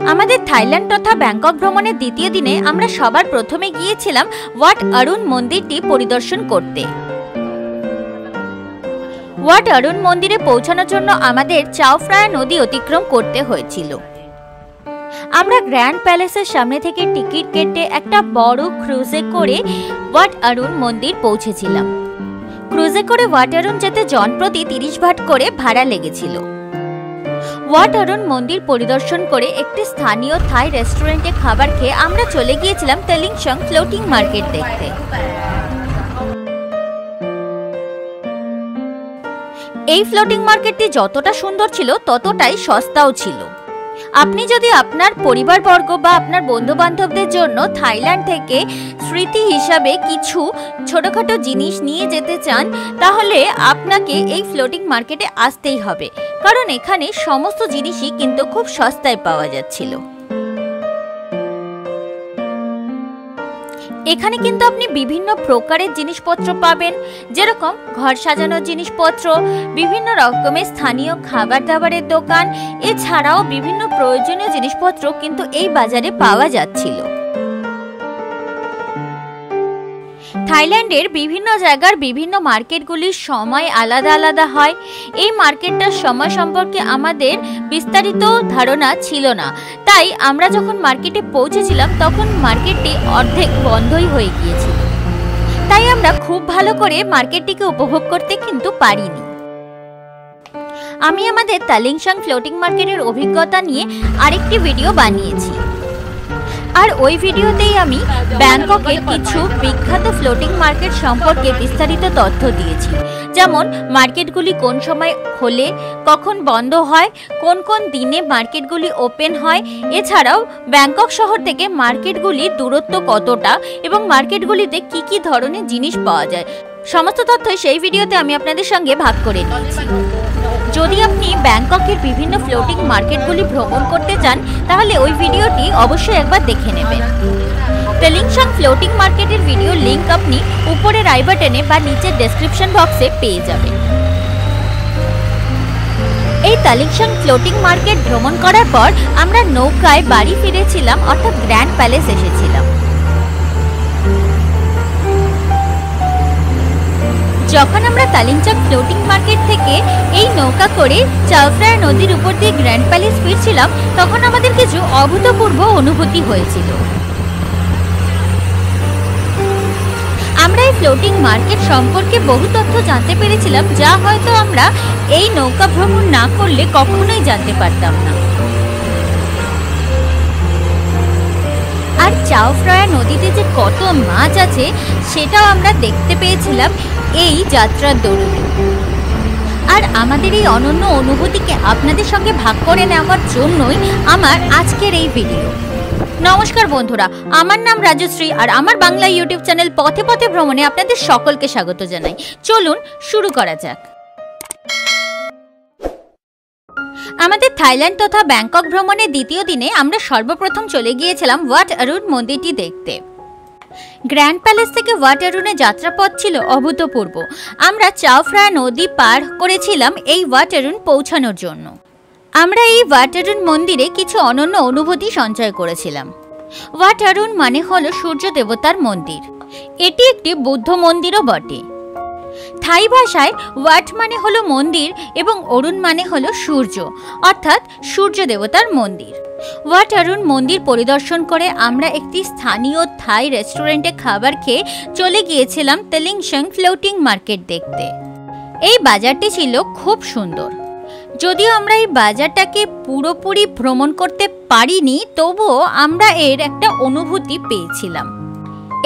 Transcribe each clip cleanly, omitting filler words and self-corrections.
আমাদের থাইল্যান্ড তথা ব্যাংকক ভ্রমণের দ্বিতীয় দিনে আমরা সবার প্রথমে গিয়েছিলাম ওয়াট অরুণ মন্দিরটি পরিদর্শন করতে। ওয়াট অরুণ মন্দিরে পৌঁছানোর জন্য আমাদের চাও ফ্রায়া নদী অতিক্রম করতে হয়েছিল। আমরা গ্র্যান্ড প্যালেসের সামনে থেকে টিকিট কেটে একটা বড় ক্রুজে করে ওয়াট অরুণ মন্দির পৌঁছেছিলাম। ক্রুজে করে ওয়াট অরুণ যেতে জনপ্রতি 30 বাট করে ভাড়া লেগেছিল। ওয়াট অরুণ মন্দির পরিদর্শন করে একটি স্থানীয় থাই রেস্টুরেন্টে খাবার খেয়ে আমরা চলে গিয়েছিলাম তালিংসং ফ্লোটিং মার্কেট দেখতে। এই ফ্লোটিং মার্কেটটি যতটা সুন্দর ছিল ততটাই সস্তাও ছিল। আপনি যদি আপনার পরিবারবর্গ বা আপনার বন্ধু বান্ধবদের জন্য থাইল্যান্ড থেকে স্মৃতি হিসাবে কিছু ছোটখাটো জিনিস নিয়ে যেতে চান, তাহলে আপনাকে এই ফ্লোটিং মার্কেটে আসতেই হবে, কারণ এখানে সমস্ত জিনিসই কিন্তু খুব সস্তায় পাওয়া যাচ্ছিল। এখানে কিন্তু আপনি বিভিন্ন প্রকারের জিনিসপত্র পাবেন, যেরকম ঘর সাজানোর জিনিসপত্র, বিভিন্ন রকমের স্থানীয় খাবার দাবারের দোকান, এছাড়াও বিভিন্ন প্রয়োজনীয় জিনিসপত্র কিন্তু এই বাজারে পাওয়া যাচ্ছিল। থাইল্যান্ডের বিভিন্ন জায়গার বিভিন্ন মার্কেটগুলির সময় আলাদা আলাদা হয়। এই মার্কেটটার সময় সম্পর্কে আমাদের বিস্তারিত ধারণা ছিল না, তাই আমরা যখন মার্কেটে পৌঁছেছিলাম তখন মার্কেটটি অর্ধেক বন্ধই হয়ে গিয়েছিল, তাই আমরা খুব ভালো করে মার্কেটটিকে উপভোগ করতে কিন্তু পারিনি। আমি আমাদের তালিংসং ফ্লোটিং মার্কেটের অভিজ্ঞতা নিয়ে আরেকটি ভিডিও বানিয়েছি, আর ওই ভিডিওতেই আমি ব্যাংককের কিছু বিখ্যাত ফ্লোটিং মার্কেট সম্পর্কে বিস্তারিত তথ্য দিয়েছি, যেমন মার্কেটগুলি কোন সময় খোলে, কখন বন্ধ হয়, কোন কোন দিনে মার্কেটগুলি ওপেন হয়, এছাড়াও ব্যাংকক শহর থেকে মার্কেটগুলির দূরত্ব কতটা এবং মার্কেটগুলিতে কি কি ধরনের জিনিস পাওয়া যায়, সমস্ত তথ্য সেই ভিডিওতে আমি আপনাদের সঙ্গে ভাগ করে নিয়েছি। যদি আপনি ব্যাংককের বিভিন্ন ফ্লোটিং মার্কেটগুলি ভ্রমণ করতে চান, তাহলে ওই ভিডিওটি অবশ্যই একবার দেখে নেবেন। তালিংসং ফ্লোটিং মার্কেটের ভিডিও লিংক আপনি উপরের আই বাটনে বা নিচের ডেসক্রিপশন বক্সে পেয়ে যাবেন। এই তালিংসং ফ্লোটিং মার্কেট ভ্রমণ করার পর আমরা নৌকায় বাড়ি ফিরেছিলাম, অর্থাৎ গ্র্যান্ড প্যালেস এসেছিলাম। যখন আমরা তালিংসং ফ্লোটিং মার্কেট থেকে এই নৌকা করে চাও ফ্রায়া নদীর উপর দিয়ে গ্র্যান্ড প্যালেস ফিরছিলাম, তখন আমাদের কিছু অভূতপূর্ব অনুভূতি হয়েছিল। আমরা এই ফ্লোটিং মার্কেট সম্পর্কে বহু তথ্য জানতে পেরেছিলাম, যা হয়তো আমরা এই নৌকা ভ্রমণ না করলে কখনোই জানতে পারতাম না। আর চাও ফ্রায়া নদীতে যে কত মাছ আছে সেটাও আমরা দেখতে পেয়েছিলাম এই যাত্রার দরুন। আর আমাদের এই অনন্য অনুভূতিকে আপনাদের সঙ্গে ভাগ করে নেওয়ার জন্যই আমার আজকের এই ভিডিও। নমস্কার বন্ধুরা, আমার নাম রাজশ্রী, আর আমার বাংলা ইউটিউব চ্যানেল পথে পথে ভ্রমণে আপনাদের সকলকে স্বাগত জানাই। চলুন শুরু করা যাক। আমাদের থাইল্যান্ড তথা ব্যাংকক ভ্রমণের দ্বিতীয় দিনে আমরা সর্বপ্রথম চলে গিয়েছিলাম ওয়াট অরুণ মন্দিরটি দেখতে। গ্র্যান্ড প্যালেস থেকে ওয়াট অরুণে যাত্রাপথ ছিল অভূতপূর্ব। আমরা চাও ফ্রায়া নদী পার করেছিলাম এই ওয়াট অরুণ পৌঁছানোর জন্য। আমরা এই ওয়াট অরুণ মন্দিরে কিছু অনন্য অনুভূতি সঞ্চয় করেছিলাম। ওয়াট অরুণ মানে হলো সূর্য দেবতার মন্দির। এটি একটি বৌদ্ধ মন্দিরও বটে। থাই ভাষায় ওয়াট মানে হলো মন্দির এবং অরুণ মানে হলো সূর্য, অর্থাৎ সূর্য দেবতার মন্দির। ওয়াট অরুণ মন্দির পরিদর্শন করে আমরা একটি স্থানীয় থাই রেস্টুরেন্টে খাবার খেয়ে চলে গিয়েছিলাম তালিংসং ফ্লোটিং মার্কেট দেখতে। এই বাজারটি ছিল খুব সুন্দর। যদিও আমরা এই বাজারটাকে পুরোপুরি ভ্রমণ করতে পারিনি, তবুও আমরা এর একটা অনুভূতি পেয়েছিলাম।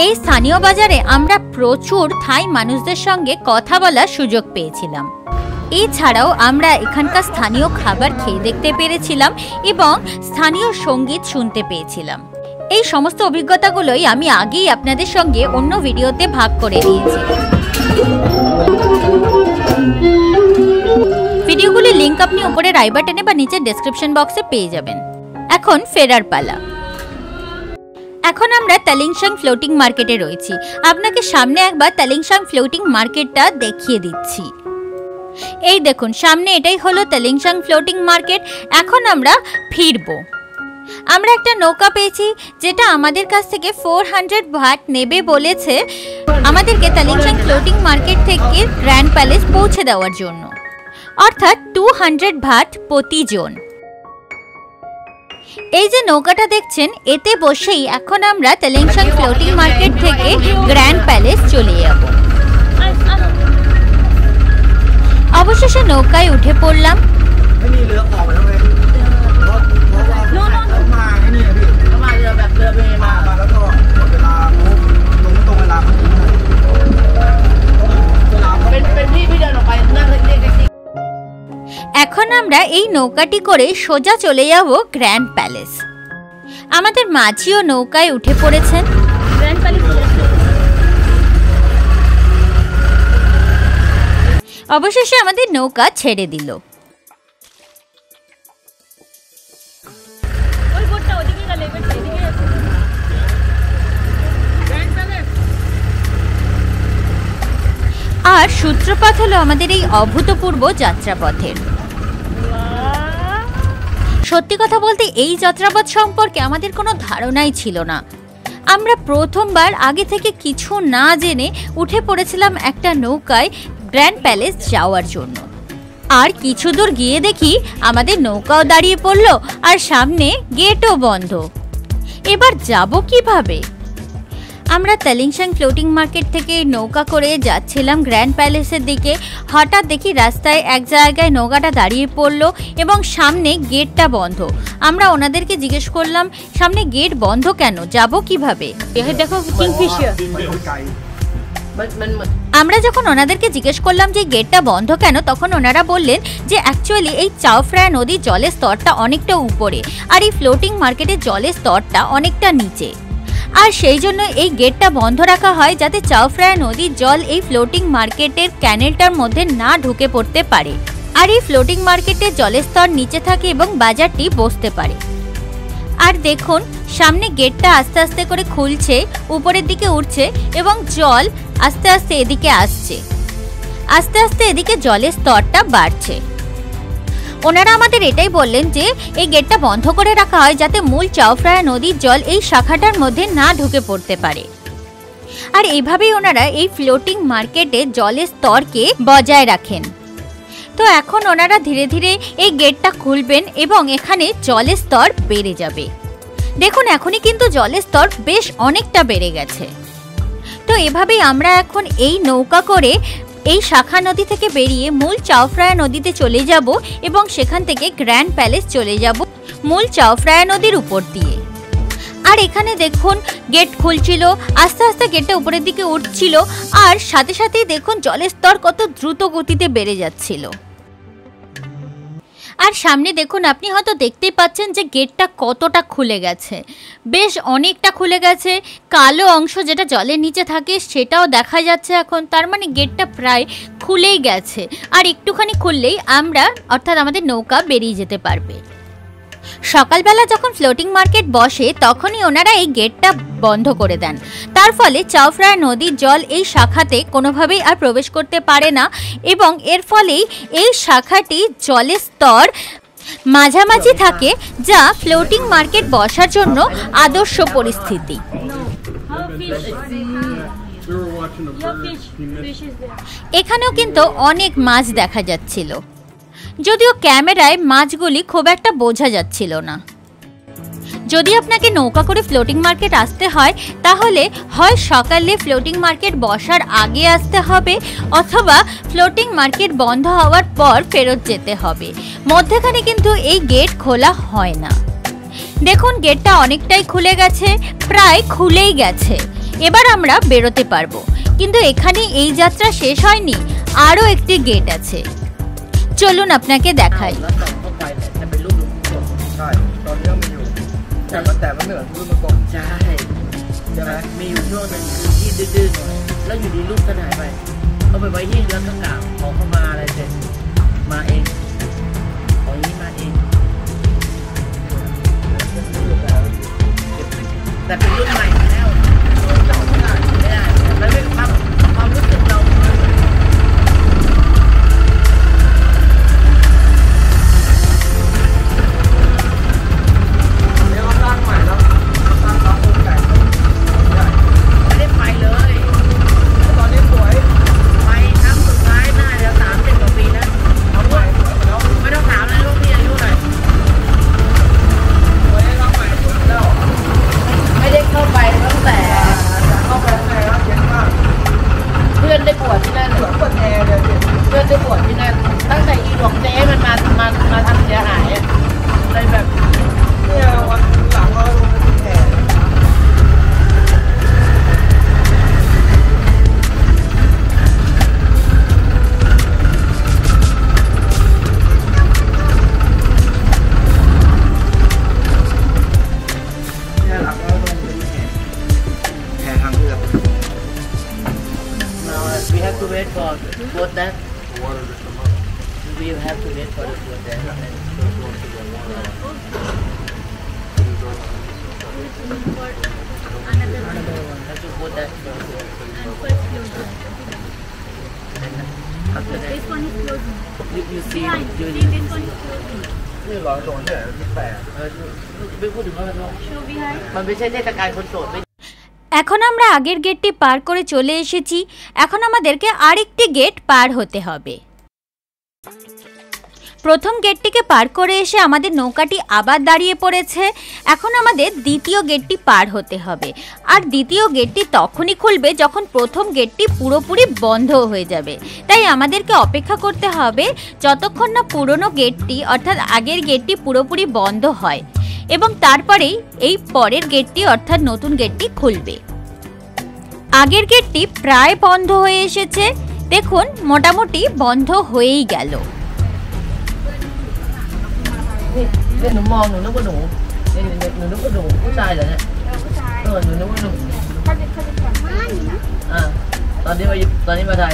এই স্থানীয় বাজারে আমরা প্রচুর থাই মানুষদের সঙ্গে কথা বলার সুযোগ পেয়েছিলাম। এছাড়াও আমরা এখানকার স্থানীয় খাবার খেয়ে দেখতে পেরেছিলাম এবং স্থানীয় সঙ্গীত শুনতে পেয়েছিলাম। এই সমস্ত অভিজ্ঞতাগুলোই আমি আগেই আপনাদের সঙ্গে অন্য ভিডিওতে ভাগ করে নিয়েছি। ভিডিওগুলির লিংক আপনি উপরের আই বাটনে বা নিচের ডেসক্রিপশন বক্সে পেয়ে যাবেন। এখন ফেরার পালা। এখন আমরা তালিংসং ফ্লোটিং মার্কেটে রয়েছি। আপনাকে সামনে একবার তালিংসং ফ্লোটিং মার্কেটটা দেখিয়ে দিচ্ছি। এই দেখুন, সামনে এটাই হলো তালিংসং ফ্লোটিং মার্কেট। এখন আমরা ফিরবো। আমরা একটা নৌকা পেয়েছি যেটা আমাদের কাছ থেকে 400 ভাট নেবে বলেছে আমাদেরকে তালিংশাং ফ্লোটিং মার্কেট থেকে গ্র্যান্ড প্যালেস পৌঁছে দেওয়ার জন্য, অর্থাৎ 200 ভাট প্রতিজন। এই যে নৌকাটা দেখছেন এতে বসেই এখন আমরা তালিংশাং ফ্লোটিং মার্কেট থেকে গ্র্যান্ড প্যালেস চলে যাব। অবশেষে নৌকায় উঠে পড়লাম। এখন আমরা এই নৌকাটি করে সোজা চলে যাব গ্র্যান্ড প্যালেস। আমাদের মাঝিও নৌকায় উঠে পড়েছেন। অবশেষে আমাদের নৌকা ছেড়ে দিল। আর সূত্রপাত হলো আমাদের এই অভূতপূর্ব যাত্রাপথের। সত্যি কথা বলতে এই যাত্রাপথ সম্পর্কে আমাদের কোনো ধারণাই ছিল না। আমরা প্রথমবার আগে থেকে কিছু না জেনে উঠে পড়েছিলাম একটা নৌকায় গ্র্যান্ড প্যালেস যাওয়ার জন্য। আর কিছু দূর গিয়ে দেখি আমাদের নৌকাও দাঁড়িয়ে পড়লো আর সামনে গেটও বন্ধ। এবার যাব কিভাবে? আমরা তালিংশাং ফ্লোটিং মার্কেট থেকে নৌকা করে যাচ্ছিলাম গ্র্যান্ড প্যালেসের দিকে। হঠাৎ দেখি রাস্তায় এক জায়গায় নৌকাটা দাঁড়িয়ে পড়লো এবং সামনে গেটটা বন্ধ। আমরা ওনাদেরকে জিজ্ঞেস করলাম সামনে গেট বন্ধ কেন, যাব কিভাবে? দেখো কিংফিশার। আমরা যখন ওনাদেরকে জিজ্ঞেস করলাম যে গেটটা বন্ধ কেন, তখন ওনারা বললেন যে অ্যাকচুয়ালি এই চাও ফ্রায়া নদীর জলের স্তরটা অনেকটা উপরে আর এই ফ্লোটিং মার্কেটের জলের স্তরটা অনেকটা নিচে, আর সেই জন্য এই গেটটা বন্ধ রাখা হয় যাতে চাও ফ্রায়া নদীর জল এই ফ্লোটিং মার্কেটের ক্যানেলটার মধ্যে না ঢুকে পড়তে পারে আর এই ফ্লোটিং মার্কেটের জলের স্তর নিচে থাকে এবং বাজারটি বসতে পারে। আর দেখুন সামনে গেটটা আস্তে আস্তে করে খুলছে, উপরের দিকে উঠছে এবং জল আস্তে আস্তে এদিকে আসছে, আস্তে আস্তে এদিকে জলের স্তরটা বাড়ছে। ওনারা আমাদের এটাই বললেন যে এই গেটটা বন্ধ করে রাখা হয় যাতে মূল চাও ফ্রায়া নদীর জল এই শাখাটার মধ্যে না ঢুকে পড়তে পারে। আর এইভাবেই ওনারা এই ফ্লোটিং মার্কেটে জলের স্তরকে বজায় রাখেন। তো এখন ওনারা ধীরে ধীরে এই গেটটা খুলবেন এবং এখানে জলের স্তর বেড়ে যাবে। দেখুন এখনই কিন্তু জলের স্তর বেশ অনেকটা বেড়ে গেছে। তো এভাবেই আমরা এখন এই নৌকা করে এই শাখা নদী থেকে বেরিয়ে মূল চাও ফ্রায়া নদীতে চলে যাব এবং সেখান থেকে গ্র্যান্ড প্যালেস চলে যাব মূল চাও ফ্রায়া নদীর উপর দিয়ে। আর এখানে দেখুন গেট খুলছিল, আস্তে আস্তে গেটটা উপরের দিকে উঠছিল আর সাথে সাথেই দেখুন জলের স্তর কত দ্রুত গতিতে বেড়ে যাচ্ছিল। আর সামনে দেখুন আপনি হয়তো দেখতেই পাচ্ছেন যে গেটটা কতটা খুলে গেছে, বেশ অনেকটা খুলে গেছে। কালো অংশ যেটা জলের নিচে থাকে সেটাও দেখা যাচ্ছে এখন, তার মানে গেটটা প্রায় খুলেই গেছে। আর একটুখানি খুললেই আমরা অর্থাৎ আমাদের নৌকা বেরিয়ে যেতে পারবে। সকালবেলা যখন ফ্লোটিং মার্কেট বসে তখনই ওনারা এই গেটটা বন্ধ করে দেন। তার ফলে চাও ফ্রায়া নদীর জল এই শাখাতে কোনোভাবেই আর প্রবেশ করতে পারে না এবং এর ফলেই এই শাখাটি জলের স্তর মাঝামাঝি থাকে, যা ফ্লোটিং মার্কেট বসার জন্য আদর্শ পরিস্থিতি। এখানেও কিন্তু অনেক মাছ দেখা যাচ্ছিল, যদিও ক্যামেরায় মাছগুলি খুব একটা বোঝা যাচ্ছিল না। যদি আপনাকে নৌকা করে ফ্লোটিং মার্কেট আসতে হয় তাহলে হয় সকালে ফ্লোটিং মার্কেট বসার আগে আসতে হবে অথবা ফ্লোটিং মার্কেট বন্ধ হওয়ার পর ফেরত যেতে হবে। মধ্যখানে কিন্তু এই গেট খোলা হয় না। দেখুন গেটটা অনেকটাই খুলে গেছে, প্রায় খুলেই গেছে। এবার আমরা বেরোতে পারবো, কিন্তু এখানে এই যাত্রা শেষ হয়নি, আরও একটি গেট আছে। চলুন আপনাকে দেখাই।แต่มันเหนือรูปมันกบใช่ไหมมีอยู่ช่วงหนึ่งที่ดื้อๆหน่อยแล้วอยู่ดีรูปท่านหายไปเอาไปไว้ที่แล้วก็กราบขอเข้ามาอะไรเสร็จมาเองของนี้มาเองแต่เป็นรุ่นใหม่แล้วจำไม่ได้แล้วไม่ความรู้สึกเรา boat that The water to come up. we have to wait for the boat there. So it's going to the water. Another Another one, have to boat that. and first closing. After that, This one is closing. you see, Behind. you See, this one is closing. นี่ร้อยตรงนี้ที่แปด ไม่พูดถึงว่ามัน Show behind. มันไม่ใช่เทศกาลคนโสดไม่ এখন আমরা আগের গেটটি পার করে চলে এসেছি। এখন আমাদেরকে আরেকটি গেট পার হতে হবে। প্রথম গেটটিকে পার করে এসে আমাদের নৌকাটি আবার দাঁড়িয়ে পড়েছে। এখন আমাদের দ্বিতীয় গেটটি পার হতে হবে, আর দ্বিতীয় গেটটি তখনই খুলবে যখন প্রথম গেটটি পুরোপুরি বন্ধ হয়ে যাবে। তাই আমাদেরকে অপেক্ষা করতে হবে যতক্ষণ না পুরনো গেটটি অর্থাৎ আগের গেটটি পুরোপুরি বন্ধ হয়, এবং তারপরেই এই পরের গেটটি অর্থাৎ নতুন গেটটি খুলবে। আগের গেটটি প্রায় বন্ধ হয়ে এসেছে, দেখুন মোটামুটি বন্ধ হয়েই গেল। นี่หนูมองหนูนึกว่าหนูนี่หนูนึกว่าหนูผู้ชายเหรอเนี่ยหนูนึกว่าหนูตอนนี้มาไทย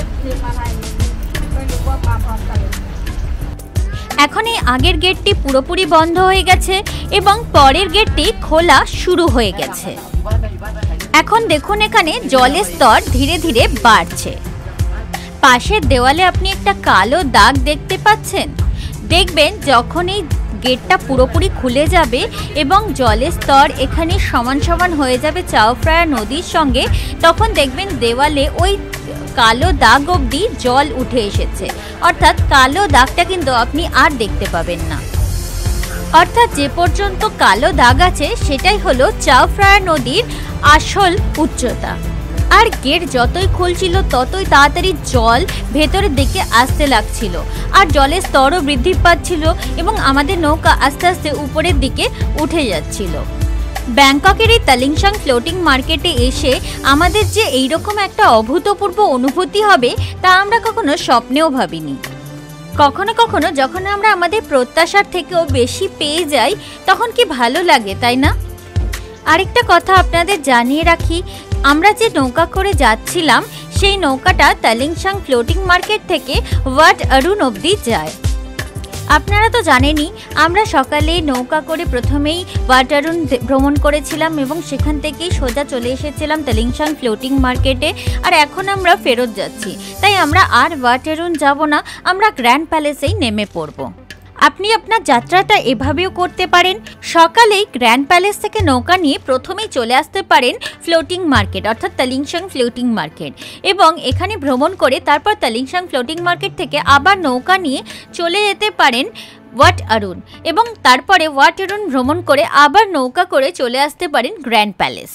এখন এই আগের গেটটি পুরোপুরি বন্ধ হয়ে গেছে এবং পরের গেটটি খোলা শুরু হয়ে গেছে। এখন দেখুন এখানে জলের স্তর ধীরে ধীরে বাড়ছে। পাশের দেওয়ালে আপনি একটা কালো দাগ দেখতে পাচ্ছেন। দেখবেন যখন এই গেটটা পুরোপুরি খুলে যাবে এবং জলের স্তর এখানে সমান সমান হয়ে যাবে চাওফ্রায়া নদীর সঙ্গে, তখন দেখবেন দেওয়ালে ওই কালো দাগ অবধি জল উঠে এসেছে, অর্থাৎ কালো দাগটা কিন্তু আপনি আর দেখতে পাবেন না। অর্থাৎ যে পর্যন্ত কালো দাগ আছে সেটাই হলো চাওফ্রায়া নদীর আসল উচ্চতা। আর গেট যতই খুলছিল ততই তাড়াতাড়ি জল ভেতরের দিকে আসতে লাগছিল, আর জলের স্তরও বৃদ্ধি পাচ্ছিল এবং আমাদের নৌকা আস্তে আস্তে উপরের দিকে উঠে যাচ্ছিল। ব্যাংককের এই তালিংসাং ফ্লোটিং মার্কেটে এসে আমাদের যে এইরকম একটা অভূতপূর্ব অনুভূতি হবে তা আমরা কখনো স্বপ্নেও ভাবিনি। কখনো কখনো যখন আমরা আমাদের প্রত্যাশার থেকেও বেশি পেয়ে যাই তখন কি ভালো লাগে, তাই না? আরেকটা কথা আপনাদের জানিয়ে রাখি, আমরা যে নৌকা করে যাচ্ছিলাম সেই নৌকাটা তালিংসাং ফ্লোটিং মার্কেট থেকে ওয়াট অরুণ অবধি যায়। আপনারা তো জানেনই, আমরা সকালে নৌকা করে প্রথমেই ওয়াট অরুণ ভ্রমণ করেছিলাম এবং সেখান থেকেই সোজা চলে এসেছিলাম তালিংসাং ফ্লোটিং মার্কেটে, আর এখন আমরা ফেরত যাচ্ছি। তাই আমরা আর ওয়াট অরুণ যাব না, আমরা গ্র্যান্ড প্যালেসেই নেমে পড়ব। আপনি আপনার যাত্রাটা এভাবেও করতে পারেন। সকালেই গ্র্যান্ড প্যালেস থেকে নৌকা নিয়ে প্রথমেই চলে আসতে পারেন ফ্লোটিং মার্কেট অর্থাৎ তালিংসাং ফ্লোটিং মার্কেট, এবং এখানে ভ্রমণ করে তারপর তালিংসাং ফ্লোটিং মার্কেট থেকে আবার নৌকা নিয়ে চলে যেতে পারেন ওয়াট অরুণ, এবং তারপরে ওয়াট অরুণ ভ্রমণ করে আবার নৌকা করে চলে আসতে পারেন গ্র্যান্ড প্যালেস।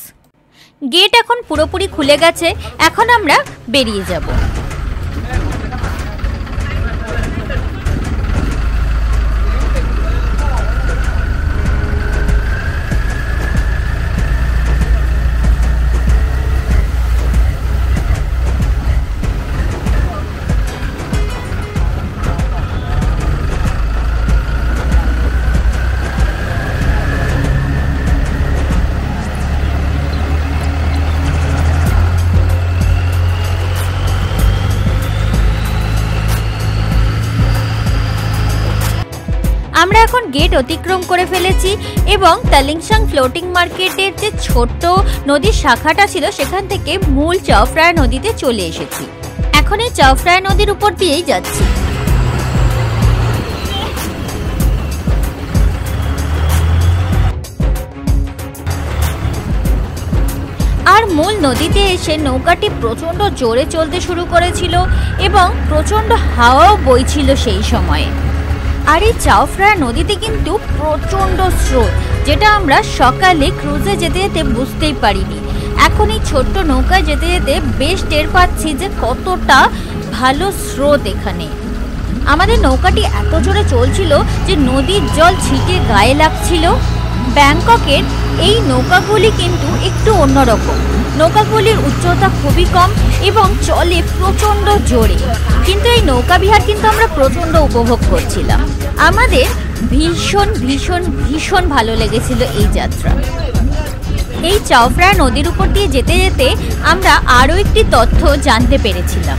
গেট এখন পুরোপুরি খুলে গেছে, এখন আমরা বেরিয়ে যাব। আমরা এখন গেট অতিক্রম করে ফেলেছি এবং তালিংসাং ফ্লোটিং মার্কেটের যে ছোট্ট নদীর শাখাটা ছিল সেখান থেকে মূল চাওফ্রায়া নদীতে চলে এসেছি। এখন এই চাওফ্রায়া নদীর উপর দিয়েই যাচ্ছি। আর মূল নদীতে এসে নৌকাটি প্রচণ্ড জোরে চলতে শুরু করেছিল এবং প্রচণ্ড হাওয়াও বইছিল সেই সময়ে। আর এই চাওফ্রায়া নদীতে কিন্তু প্রচণ্ড স্রোত, যেটা আমরা সকালে ক্রুজে যেতে যেতে বুঝতেই পারিনি। এখন এই ছোট্ট নৌকায় যেতে যেতে বেশ টের পাচ্ছি যে কতটা ভালো স্রোত এখানে। আমাদের নৌকাটি এত জোরে চলছিল যে নদীর জল ছিটে গায়ে লাগছিল। ব্যাংককের এই নৌকাগুলি কিন্তু একটু অন্যরকম। নৌকাগুলির উচ্চতা খুবই কম এবং চলে প্রচণ্ড জোরে, কিন্তু এই নৌকা বিহার কিন্তু আমরা প্রচণ্ড উপভোগ করছিলাম। আমাদের ভীষণ ভীষণ ভীষণ ভালো লেগেছিল এই যাত্রা। এই চাওফ্রায়া নদীর উপর দিয়ে যেতে যেতে আমরা আরও একটি তথ্য জানতে পেরেছিলাম।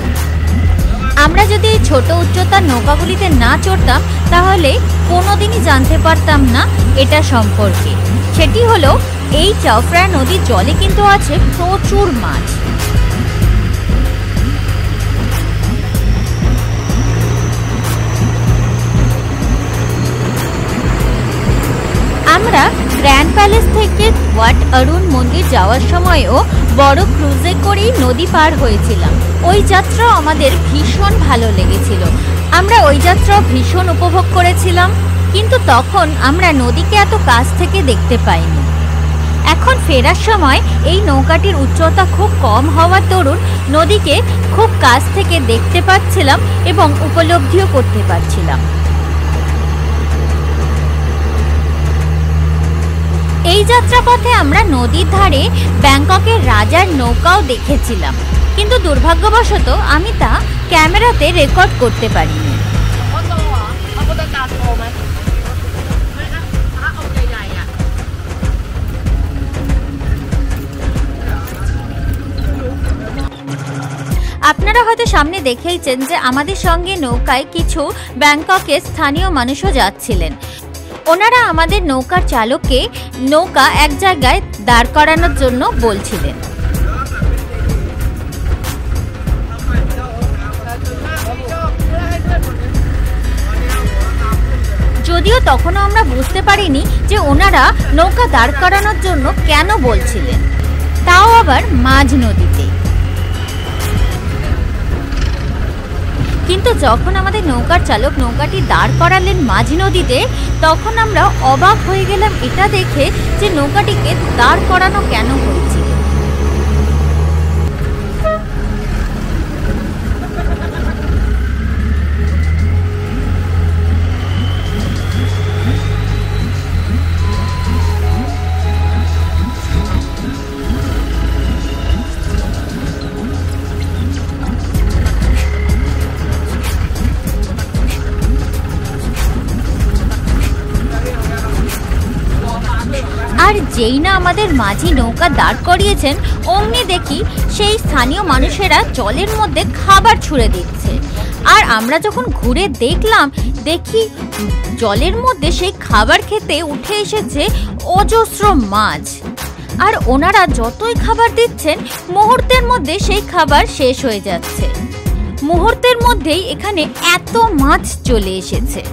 আমরা যদি এই ছোট উচ্চতার নৌকাগুলিতে না চড়তাম তাহলে কোনোদিনই জানতে পারতাম না এটা সম্পর্কে। সেটি হলো এই চাওফ্রায়া নদীর জলে কিন্তু আছে প্রচুর মাছ। আমরা গ্র্যান্ড প্যালেস থেকে ওয়াট অরুণ মন্দির যাওয়ার সময়ও বড় ক্রুজে করেই নদী পার হয়েছিলাম। ওই যাত্রাও আমাদের ভীষণ ভালো লেগেছিল। আমরা ওই যাত্রাও ভীষণ উপভোগ করেছিলাম, কিন্তু তখন আমরা নদীকে এত কাছ থেকে দেখতে পাইনি। এখন ফেরার সময় এই নৌকাটির উচ্চতা খুব কম হওয়ার দরুন নদীকে খুব কাছ থেকে দেখতে পাচ্ছিলাম এবং উপলব্ধিও করতে পারছিলাম। এই যাত্রাপথে আমরা নদীর ধারে ব্যাংককের রাজার নৌকাও দেখেছিলাম, কিন্তু দুর্ভাগ্যবশত আমি তা ক্যামেরাতে রেকর্ড করতে পারিনি। আপনারা হয়তো সামনে দেখেইছেন যে আমাদের সঙ্গে নৌকায় কিছু ব্যাংককের স্থানীয় মানুষও যাচ্ছিলেন। ওনারা আমাদের নৌকার চালককে নৌকা এক জায়গায় দাঁড় করানোর জন্য বলছিলেন। যদিও তখনও আমরা বুঝতে পারিনি যে ওনারা নৌকা দাঁড় করানোর জন্য কেন বলছিলেন, তাও আবার মাঝ নদীতে। কিন্তু যখন আমাদের নৌকার চালক নৌকাটি দাঁড় করালেন মাঝ নদীতে, তখন আমরা অবাক হয়ে গেলাম এটা দেখে যে নৌকাটিকে দাঁড় করানো কেন হয়েছিল। আর যেই না আমাদের মাঝি নৌকা দাঁড় করিয়েছেন, অমনি দেখি সেই স্থানীয় মানুষেরা জলের মধ্যে খাবার ছুঁড়ে দিচ্ছে। আর আমরা যখন ঘুরে দেখলাম, দেখি জলের মধ্যে সেই খাবার খেতে উঠে এসেছে অজস্র মাছ। আর ওনারা যতই খাবার দিচ্ছেন, মুহূর্তের মধ্যে সেই খাবার শেষ হয়ে যাচ্ছে। মুহূর্তের মধ্যেই এখানে এত মাছ চলে এসেছে।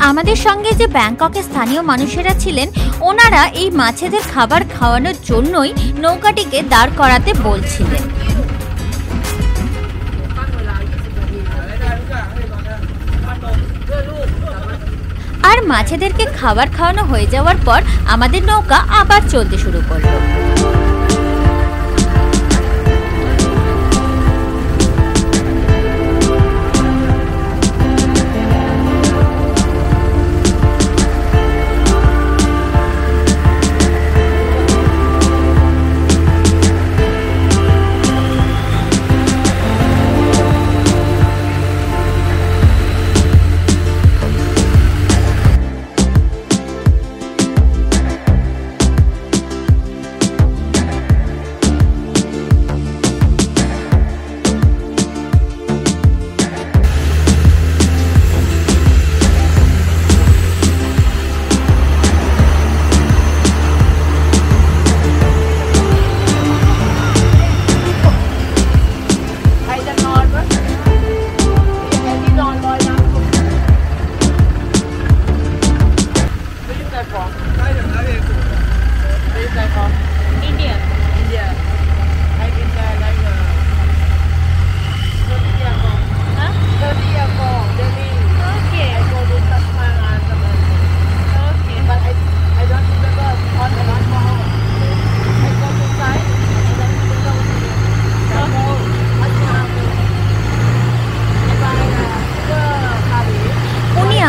আমাদের সঙ্গে যে ব্যাংককের স্থানীয় মানুষেরা ছিলেন, ওনারা এই মাছেদের খাবার খাওয়ানোর জন্যই নৌকাটিকে দাঁড় করাতে বলছিলেন। আর মাছেদেরকে খাবার খাওয়ানো হয়ে যাওয়ার পর আমাদের নৌকা আবার চলতে শুরু করলো।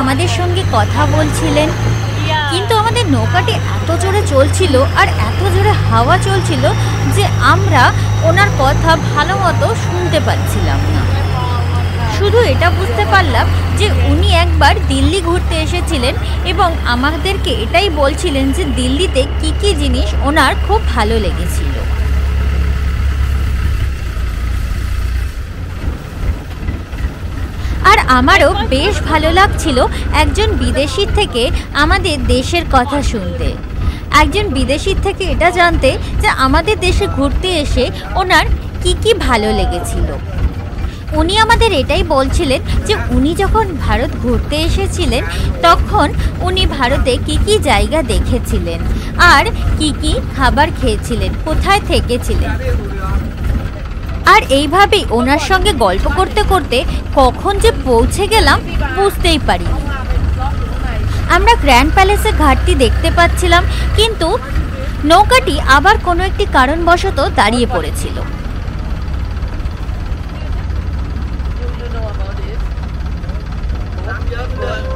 আমাদের সঙ্গে কথা বলছিলেন, কিন্তু আমাদের নৌকাটি এত জোরে চলছিল আর এত জোরে হাওয়া চলছিল যে আমরা ওনার কথা ভালো মতো শুনতে পাচ্ছিলাম না। শুধু এটা বুঝতে পারলাম যে উনি একবার দিল্লি ঘুরতে এসেছিলেন এবং আমাদেরকে এটাই বলছিলেন যে দিল্লিতে কি কি জিনিস ওনার খুব ভালো লেগেছিল। আর আমারও বেশ ভালো লাগছিল একজন বিদেশির থেকে আমাদের দেশের কথা শুনতে, একজন বিদেশির থেকে এটা জানতে যে আমাদের দেশে ঘুরতে এসে ওনার কি কি ভালো লেগেছিল। উনি আমাদের এটাই বলছিলেন যে উনি যখন ভারত ঘুরতে এসেছিলেন তখন উনি ভারতে কি কি জায়গা দেখেছিলেন আর কি কি খাবার খেয়েছিলেন, কোথায় থেকেছিলেন। আর এইভাবেই ওনার সঙ্গে গল্প করতে করতে কখন যে পৌঁছে গেলাম বুঝতেই পারি। আমরা গ্র্যান্ড প্যালেসের ঘাটটি দেখতে পাচ্ছিলাম, কিন্তু নৌকাটি আবার কোনো একটি কারণবশত দাঁড়িয়ে পড়েছিল।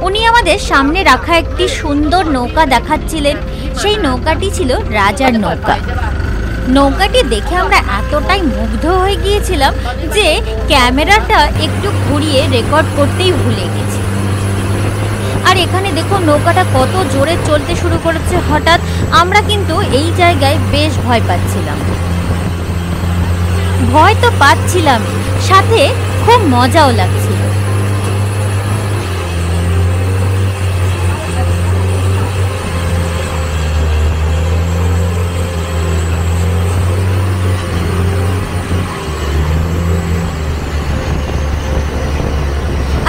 উনি আমাদের সামনে রাখা একটি সুন্দর নৌকা দেখাচ্ছিলেন। সেই নৌকাটি ছিল রাজার নৌকা। নৌকাটি দেখে আমরা এতটাই মুগ্ধ হয়ে গিয়েছিলাম যে ক্যামেরাটা একটু ঘুরিয়ে রেকর্ড করতেই ভুলে গেছি। আর এখানে দেখুন নৌকাটা কত জোরে চলতে শুরু করেছে হঠাৎ। আমরা কিন্তু এই জায়গায় বেশ ভয় পাচ্ছিলাম। ভয় তো পাচ্ছিলাম, সাথে খুব মজাও লাগছিল।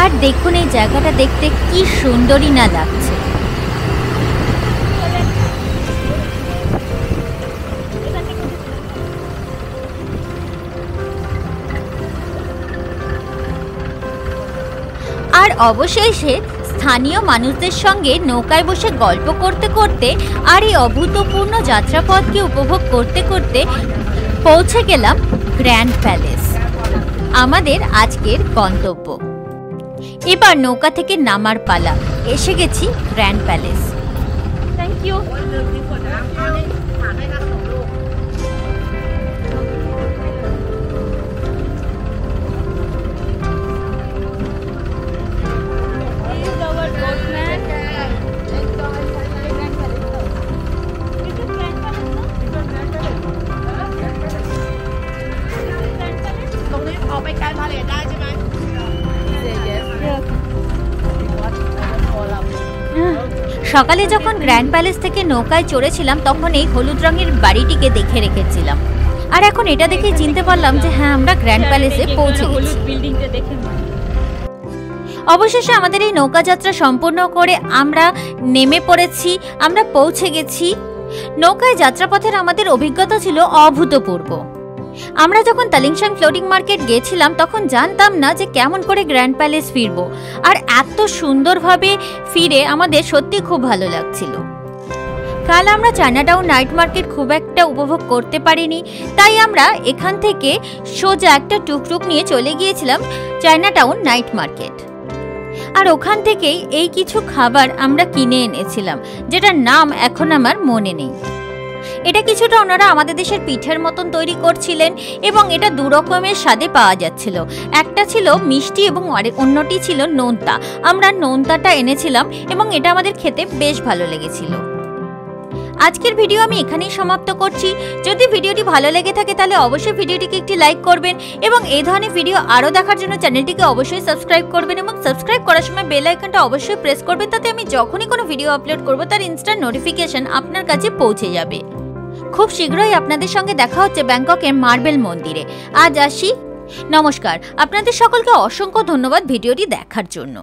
আর দেখুন এই জায়গাটা দেখতে কি সুন্দরই না লাগছে। আর অবশেষে স্থানীয় মানুষদের সঙ্গে নৌকায় বসে গল্প করতে করতে আর এই অভূতপূর্ণ যাত্রাপথকে উপভোগ করতে করতে পৌঁছে গেলাম গ্র্যান্ড প্যালেস, আমাদের আজকের গন্তব্য। এবার নৌকা থেকে নামার পালা, এসে গেছি গ্র্যান্ড প্যালেস। Thank you. সকালে যখন গ্র্যান্ড প্যালেস থেকে নৌকায় চড়েছিলাম তখন এই হলুদ রঙের বাড়িটিকে দেখে রেখেছিলাম। আর এখন এটা দেখে চিনতে পারলাম যে হ্যাঁ, আমরা গ্র্যান্ড প্যালেসে পৌঁছে গেছি। অবশেষে আমাদের এই নৌকা যাত্রা সম্পূর্ণ করে আমরা নেমে পড়েছি, আমরা পৌঁছে গেছি। নৌকায় যাত্রাপথের আমাদের অভিজ্ঞতা ছিল অভূতপূর্ব। আমরা যখন তালিংশান ফ্লোটিং মার্কেট গেছিলাম তখন জানতাম না যে কেমন করে গ্র্যান্ড প্যালেস ফিরবো, আর এত সুন্দরভাবে ফিরে আমাদের সত্যি খুব ভালো লাগছিল। কাল আমরা চায়নাটাউন নাইট মার্কেট খুব একটা উপভোগ করতে পারিনি, তাই আমরা এখান থেকে সোজা একটা টুকটুক নিয়ে চলে গিয়েছিলাম চায়নাটাউন নাইট মার্কেট। আর ওখান থেকেই এই কিছু খাবার আমরা কিনে এনেছিলাম, যেটার নাম এখন আমার মনে নেই। এটা কিছুটা ওনারা আমাদের দেশের পিঠের মতন তৈরি করছিলেন এবং এটা দু রকমের স্বাদে পাওয়া যাচ্ছিল। একটা ছিল মিষ্টি এবং অন্যটি ছিল নোনতা। আমরা নোনতাটা এনেছিলাম এবং এটা আমাদের খেতে বেশ ভালো লেগেছিল। আজকের ভিডিও আমি এখানেই সমাপ্ত করছি। যদি ভিডিওটি ভালো লেগে থাকে তাহলে অবশ্যই ভিডিওটিকে একটি লাইক করবেন এবং এই ধরনের ভিডিও আরও দেখার জন্য চ্যানেলটিকে অবশ্যই সাবস্ক্রাইব করবেন এবং সাবস্ক্রাইব করার সময় বেল আইকনটা অবশ্যই প্রেস করবেন, তাতে আমি যখনই কোনো ভিডিও আপলোড করব তার ইনস্ট্যান্ট নোটিফিকেশন আপনার কাছে পৌঁছে যাবে। খুব শীঘ্রই আপনাদের সঙ্গে দেখা হচ্ছে ব্যাংককের মার্বেল মন্দিরে। আজ আসি, নমস্কার। আপনাদের সকলকে অসংখ্য ধন্যবাদ ভিডিওটি দেখার জন্য।